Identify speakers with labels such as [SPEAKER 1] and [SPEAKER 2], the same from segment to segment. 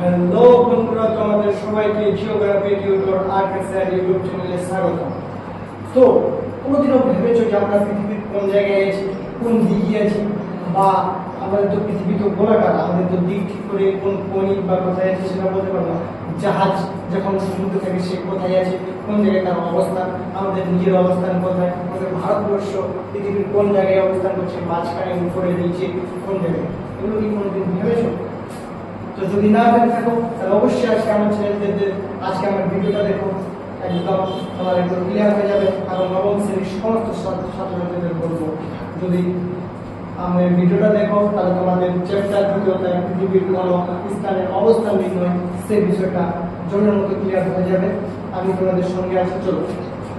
[SPEAKER 1] Hello বন্ধুরা, তোমাদের সবাইকে জিওগ্রাফি টিউটর আর্টসের ইউটিউব চ্যানেলে স্বাগত। তো কোনোদিনও ভেবেছো যে আমরা পৃথিবীর কোন জায়গায় আছি, কোন দিকে আছি? বা আমাদের তো পৃথিবী তো গোলাকার, আমাদের তো দিক ঠিক করে কোন কোণিক বা কোথায় আছে সেটা বলতে পারবো না। জাহাজ যখন সমুদ্রে থাকে সে কোথায় আছে, কোন জায়গায় তার অবস্থান, আমাদের নিজের অবস্থান কোথায়, আমাদের ভারতবর্ষ পৃথিবীর কোন জায়গায় অবস্থান করছে, মাঝখানে, উপরে, নিচে, কোন জায়গায়, এগুলো কি কোনোদিন ভেবেছো? তো যদি না ভেবে থাকো তাহলে অবশ্যই আজকে আমার চ্যানেলদের আজকে আমার ভিডিওটা দেখো, একদম তোমার একদম ক্লিয়ার হয়ে যাবে। কারণ নবম শ্রেণীর সমস্ত ছাত্রছাত্রীদের বলবো, যদি আমার ভিডিওটা দেখো তাহলে তোমাদের চ্যাপ্টার দ্বিতীয়টা পৃথিবীর কোন স্থানের অবস্থান নির্ণয় সেই বিষয়টা জনের মতো ক্লিয়ার হয়ে যাবে। আমি তোমাদের সঙ্গে আছি, চলো।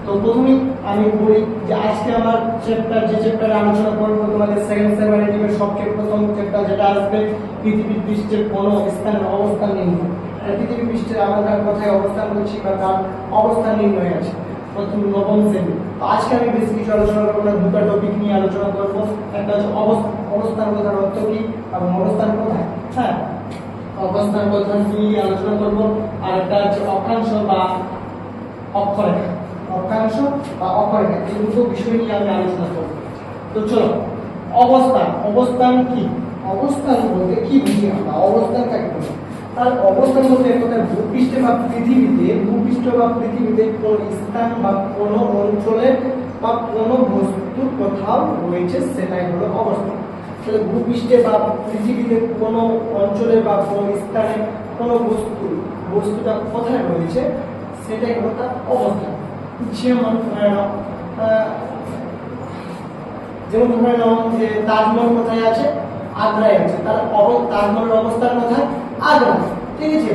[SPEAKER 1] তো প্রথমেই আমি বলি যে আজকে আমার চ্যাপ্টার যে চ্যাপ্টারে আলোচনা করবো তোমাদের সেকেন্ড সেমিস্টারের সবচেয়ে প্রথম চ্যাপ্টার যেটা আসবে পৃথিবীর পৃষ্ঠের কোন স্থানের অবস্থান নির্ণয়। পৃথিবী পৃষ্ঠের আমরা কোথায় অবস্থান করছি বা তার অবস্থান নির্ণয় আছে প্রথম নবম শ্রেণী। তো আজকে আমি বেশি কিছু আলোচনা করবো না, দুটো টপিক নিয়ে আলোচনা করবো। একটা হচ্ছে অবস্থান কথার অর্থ কি এবং অবস্থান কোথায়, হ্যাঁ অবস্থান কথা নিয়ে আলোচনা করবো। আর একটা হচ্ছে অক্ষাংশ বা অক্ষরেখা, অক্ষাংশ বা অক্ষরেখা, এই দুটো বিষয় নিয়ে আমি আলোচনা করবো। তো চলো, অবস্থান। অবস্থান কি? অবস্থান বলতে কি বুঝি আমরা? অবস্থান কাকে বলি? তার অবস্থান বলতে কোথায় ভূপৃষ্ঠে বা পৃথিবীতে, ভূপৃষ্ঠ বা পৃথিবীতে কোন স্থান বা কোন অঞ্চলে বা কোন বস্তুর কোথাও রয়েছে সেটাই হলো অবস্থান। তাহলে ভূপৃষ্ঠে বা পৃথিবীতে কোন অঞ্চলে বা কোন স্থানে কোন বস্তুটা কোথায় রয়েছে সেটাই হলো তার অবস্থান। যেমন ধরে নাও যে তাজমহল কোথায় আছে? আগ্রায় আছে। তার তাজমহলের অবস্থান কোথায়? আগ্রা, ঠিক আছে?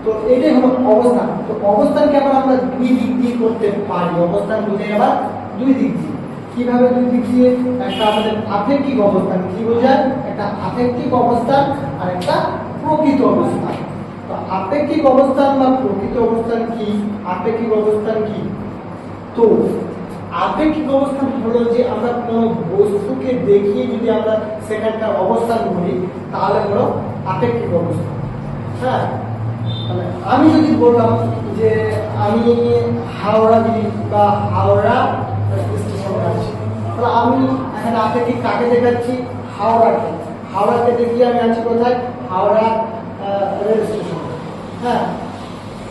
[SPEAKER 1] তো এটাই হলো অবস্থান। তো অবস্থানকে আবার আমরা দুই দিক দিয়ে করতে পারি। অবস্থান বোঝায় আবার দুই দিক দিয়ে। কিভাবে দুই দিক দিয়ে? একটা আমাদের আপেক্ষিক অবস্থান। কি বোঝায়? একটা আপেক্ষিক অবস্থান আর একটা প্রকৃত অবস্থান। তো আপেক্ষিক অবস্থান বা প্রকৃত অবস্থান কি? আপেক্ষিক অবস্থান কি? তো আপেক্ষিক অবস্থান হলো যে আমরা কোনো বস্তুকে দেখিয়ে যদি আমরা সেখানকার অবস্থান বলি তাহলে হলো আপেক্ষিক অবস্থান। হ্যাঁ, মানে আমি যদি বললাম যে আমি হাওড়া বা হাওড়া স্টেশনে আছি, তাহলে আমি এখানে আপেক্ষিক কাকে দেখাচ্ছি? হাওড়াকে। হাওড়াকে দেখিয়ে আমি আছি কোথায়? Howrah rail station. হ্যাঁ,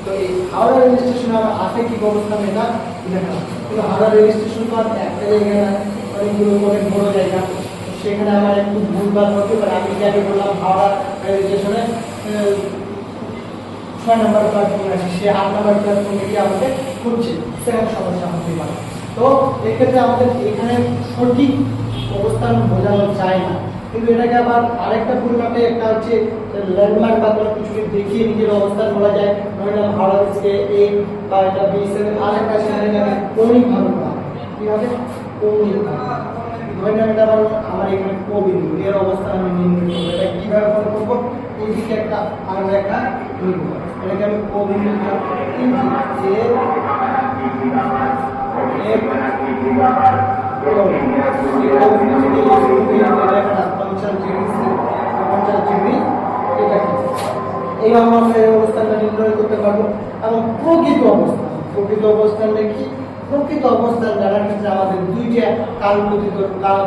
[SPEAKER 1] তো এই হাওড়া রেল স্টেশনে আমার আপেক্ষিক অবস্থান এটা দেখা। কিন্তু হাওড়া রেল স্টেশন তো আর একটা জায়গা না, অনেকগুলো অনেক বড় জায়গা। সেখানে আমার একটু ভুলভাল হতে পারে। আমি আগে বললাম হাওড়া রেল স্টেশনে 6 নম্বর প্ল্যাটফর্মে আছে, সে 8 নম্বর প্ল্যাটফর্মে গিয়ে আমাকে খুঁজছে, সেখানে সমস্যা হতে পারে। তো এক্ষেত্রে আমাদের এখানে সঠিক অবস্থান বোঝানো যায় না, কিন্তু এটাকে আবার আরেকটা পরিমাপে একটা হচ্ছে ল্যান্ডমার্ক বা কোনো কিছুকে দেখিয়ে নিজের অবস্থান বলা যায়। ধরলাম হাওড়া থেকে এ বা এটা B7, আরেকটা সেখানে আমি কৌণিক ভাবে কিভাবে কৌণিক ধরলাম এটা আমার এখানে ও বিন্দু, এর অবস্থান আমি নির্ণয় করবো। এটা কিভাবে করবো? এইদিকে একটা আর একটা নিব, এটাকে আমি ও বিন্দু অবস্থানটা নির্ণয় করতে পারবো। এবং প্রকৃত অবস্থান, প্রকৃত অবস্থানটা কি? প্রকৃত অবস্থান জানার ক্ষেত্রে আমাদের দুইটা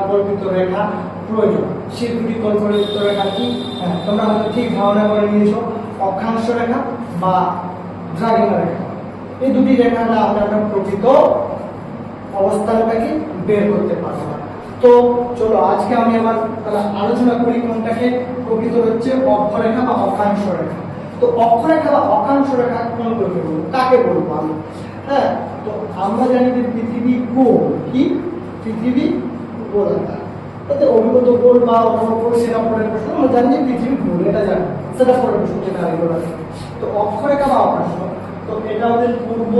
[SPEAKER 1] কল্পিত রেখা প্রয়োজন। সেই দুটি কল্পিত রেখা কি? হ্যাঁ, তোমরা হয়তো ঠিক ধারণা করে নিয়েছো, অক্ষাংশ রেখা বা দ্রাঘিমা রেখা। এই দুটি রেখা না আমরা প্রকৃত অবস্থানটাকে বের করতে পারবো না। তো চলো আজকে আমি আমার তাহলে আলোচনা করি কোনটাকে প্রকৃত হচ্ছে অক্ষরেখা বা অক্ষাংশ রেখা। তো অক্ষরেখা বা অক্ষাংশ রেখা কোনগুলোকে বলবো, কাকে বলবো আমি? হ্যাঁ, তো আমরা জানি যে পৃথিবী গোল। কি? পৃথিবী গোলাকার। তাতে অভিগত গোল বা অনবগোল সেটা পরের প্রশ্ন। আমরা জানি যে পৃথিবী গোল, এটা জানি, সেটা পরের প্রশ্ন যেটা আগে বলা। তো অক্ষরেখা বা অক্ষাংশ, তো এটা আমাদের পূর্ব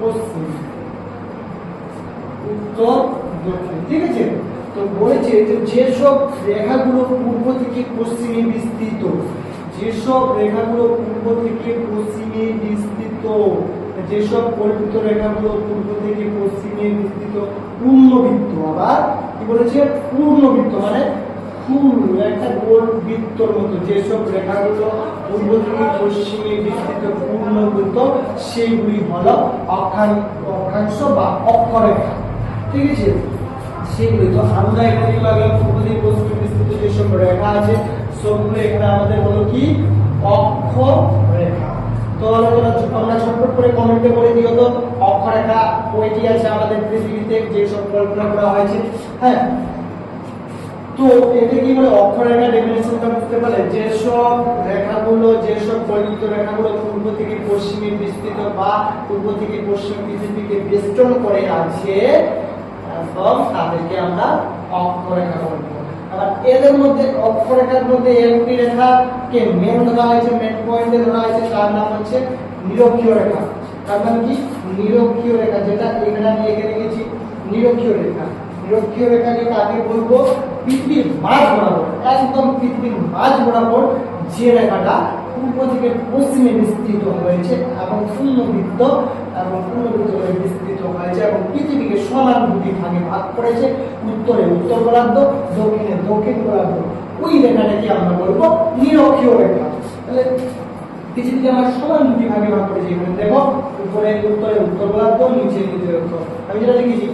[SPEAKER 1] পশ্চিম উত্তর দক্ষিণ, ঠিক আছে? তো বলেছে যে যেসব রেখাগুলো পূর্ব থেকে পশ্চিমে বিস্তৃত, যেসব রেখাগুলো পূর্ব থেকে পশ্চিমে বিস্তৃত, যেসব কল্পিত রেখাগুলো পূর্ব থেকে পশ্চিমে বিস্তৃত পূর্ণবৃত্ত। আবার কি বলেছে? পূর্ণবৃত্ত মানে ফুল একটা গোল বৃত্তর মতো যেসব রেখাগুলো পূর্ব থেকে পশ্চিমে বিস্তৃত পূর্ণবৃত্ত সেইগুলি হলো অক্ষাংশ বা অক্ষরেখা। ঠিক আছে, সেগুলি তো আমরা এখানে কি লাগলাম, পূর্ব থেকে পশ্চিমে বিস্তৃত যেসব রেখা আছে সবগুলো এখানে আমাদের হলো কি অক্ষরেখা। তো আমরা ছোট্ট করে কমেন্টে বলে দিও তো অক্ষরেখা কয়টি আছে আমাদের পৃথিবীতে যেসব কল্পনা করা হয়েছে। হ্যাঁ, তো এটা কি বলে অক্ষরেখা ডেফিনিশনটা বুঝতে পারলে যেসব রেখাগুলো যেসব কল্পিত রেখাগুলো পূর্ব থেকে পশ্চিমে বিস্তৃত বা পূর্ব থেকে পশ্চিম পৃথিবীকে বেষ্টন করে আছে এবং তাদেরকে আমরা অক্ষরেখা বলবো। আবার এদের মধ্যে অক্ষরেখার মধ্যে একটি রেখাকে মেন ধরা হয়েছে, মেন পয়েন্টে ধরা হয়েছে, তার নাম হচ্ছে নিরক্ষীয় রেখা। তার নাম কি নিরক্ষীয় রেখা, যেটা এখানে আমি এখানে লিখেছি নিরক্ষীয় রেখা। নিরক্ষীয় রেখাকে কাকে বলবো, পৃথিবীর মাঝ বরাবর, একদম পৃথিবীর মাঝ বরাবর যে রেখাটা পূর্ব থেকে পশ্চিমে বিস্তৃত হয়েছে এবং পূর্ণবৃত্ত হয়ে বিস্তৃত হয়েছে এবং পৃথিবীকে সমান দুটি ভাগে ভাগ করেছে, উত্তরে উত্তর গোলার্ধ, দক্ষিণে দক্ষিণ গোলার্ধ, ওই রেখাটাকে আমরা বলবো নিরক্ষীয় রেখা। তাহলে পৃথিবীকে আমরা সমান দুটি ভাগে ভাগ করেছি, এখানে দেখো উপরে উত্তরে উত্তর গোলার্ধ, নিচে উত্তর। আমি যেটা লিখেছি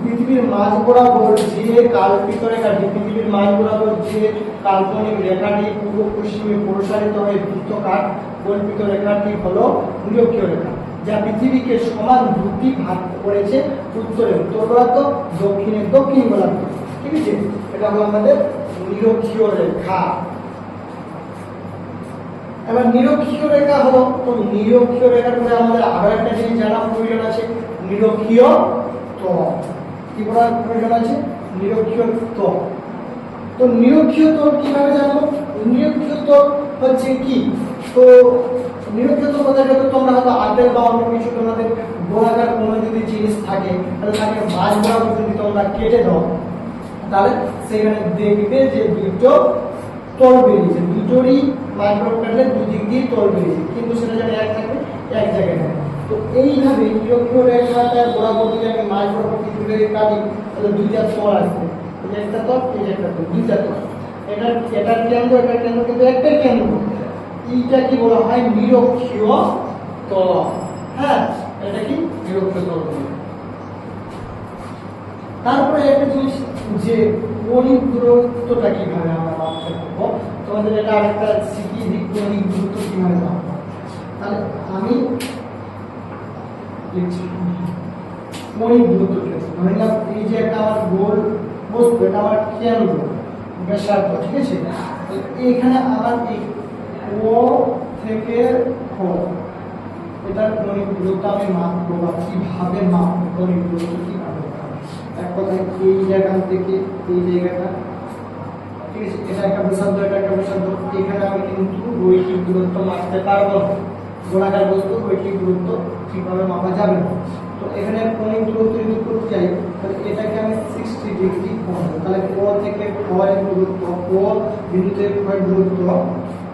[SPEAKER 1] পৃথিবীর মাঝ বরাবর যে কাল্পিত রেখাটি, পৃথিবীর মাঝ বরাবর যে কাল্পনিক রেখাটি পূর্ব পশ্চিমে প্রসারিত হয়ে বৃত্তাকার কল্পিত রেখাটি হলো নিরক্ষীয় রেখা, যা পৃথিবীকে সমান দুটি ভাগ করেছে, উত্তরে উত্তর গোলার্ধ, দক্ষিণে দক্ষিণ গোলার্ধ। ঠিক আছে, এটা হলো আমাদের নিরক্ষীয় রেখা। এবার নিরক্ষীয় রেখা হলো, তো নিরক্ষীয় রেখার পরে আমাদের আরো একটা জিনিস জানা প্রয়োজন আছে, নিরক্ষীয় ত্বক। কি বলার প্রয়োজন আছে, নিরক্ষীয় ত্বক। তো নিরক্ষীয় ত্বক কিভাবে জানবো, নিরক্ষীয় ত্বক হচ্ছে কি, তো নিরক্ষীয় ত্বক কথাটা তো তোমরা হয়তো আপেল বা অন্য কিছু তোমাদের গোলাকার কোনো যদি জিনিস থাকে তাহলে তাকে মাঝ বরাবর যদি তোমরা কেটে দাও তাহলে সেখানে দেখবে যে দুটো তল বেরিয়েছে, দুটোরই মাঝ বরাবর কাটলে দুদিক দিয়ে তল বেরিয়েছে, কিন্তু সেটা যেন এক থাকবে এক জায়গায় থাকে। তো এইভাবে নিরক্ষীয় রেখাটা বরাবর যদি আমি মাঝ বরাবর কিছুকে কাটি তাহলে দুইটা তল আসবে, এই একটা তল, এই একটা তল, দুইটা তল। এটার কেন্দ্র কিন্তু একটাই কেন্দ্র, এইটা কি বলা হয় নিরক্ষীয় তল। হ্যাঁ, এটা কি নিরক্ষীয় তল। তারপরে একটা জিনিস যে কণিক দূরত্বটা কিভাবে আমরা মাপতে পারবো, তোমাদের এটা আরেকটা শিখিয়ে দিই কণিক দূরত্ব কিভাবে মাপবো। তাহলে আমি কণিক দূরত্ব কি আছে, ধরে নিলাম এই যে একটা আমার গোল বস্তু, এটা আমার কেন্দ্র ব্যাসার্ধ, ঠিক আছে, এখানে আমার এই ও থেকে ও এটার কণিক দূরত্ব আমি মাপবো বা কিভাবে মাপবো, কণিক দূরত্ব কিভাবে, এক কথায় এই জায়গা থেকে এই জায়গাটা, ঠিক আছে, এটা একটা ব্যাসার্ধ, এটা একটা ব্যাসার্ধ, এখানে আমি কিন্তু রৈখিক দূরত্ব মাপতে পারবো না, গোলাকার বস্তু রৈখিক দূরত্ব ঠিকভাবে মাপা যাবে না। তো এখানে কণিক দূরত্ব যদি করতে চাই তাহলে এটাকে আমি 60 ডিগ্রি করবো, তাহলে ও থেকে ক্ষয়ের দূরত্ব, ও বিন্দু থেকে ক্ষয়ের দূরত্ব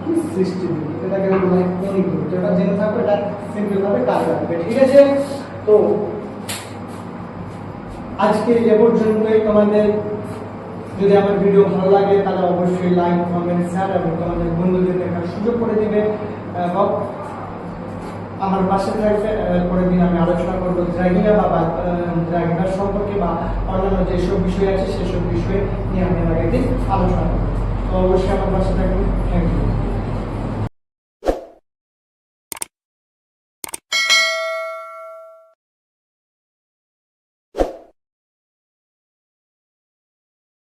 [SPEAKER 1] কি 60 ডিগ্রি, এটাকে আমি বলি কণিক দূরত্ব। এটা জেনে থাকবে, এটা সিম্পল ভাবে কাজ লাগবে, ঠিক আছে। তো আজকে এ পর্যন্তই। তোমাদের যদি আমার ভিডিও ভালো লাগে তাহলে অবশ্যই লাইক, কমেন্ট, শেয়ার এবং তোমাদের বন্ধুদের দেখার সুযোগ করে দিবে এবং আমার পাশে থাকবে। পরের দিন আমি আলোচনা করবো দ্রাঘিমা বা দ্রাঘিমা সম্পর্কে বা অন্যান্য যেসব বিষয় আছে সেসব বিষয় নিয়ে আমি আগের দিন আলোচনা করবো। তো অবশ্যই আমার পাশে থাকবে। Thank you.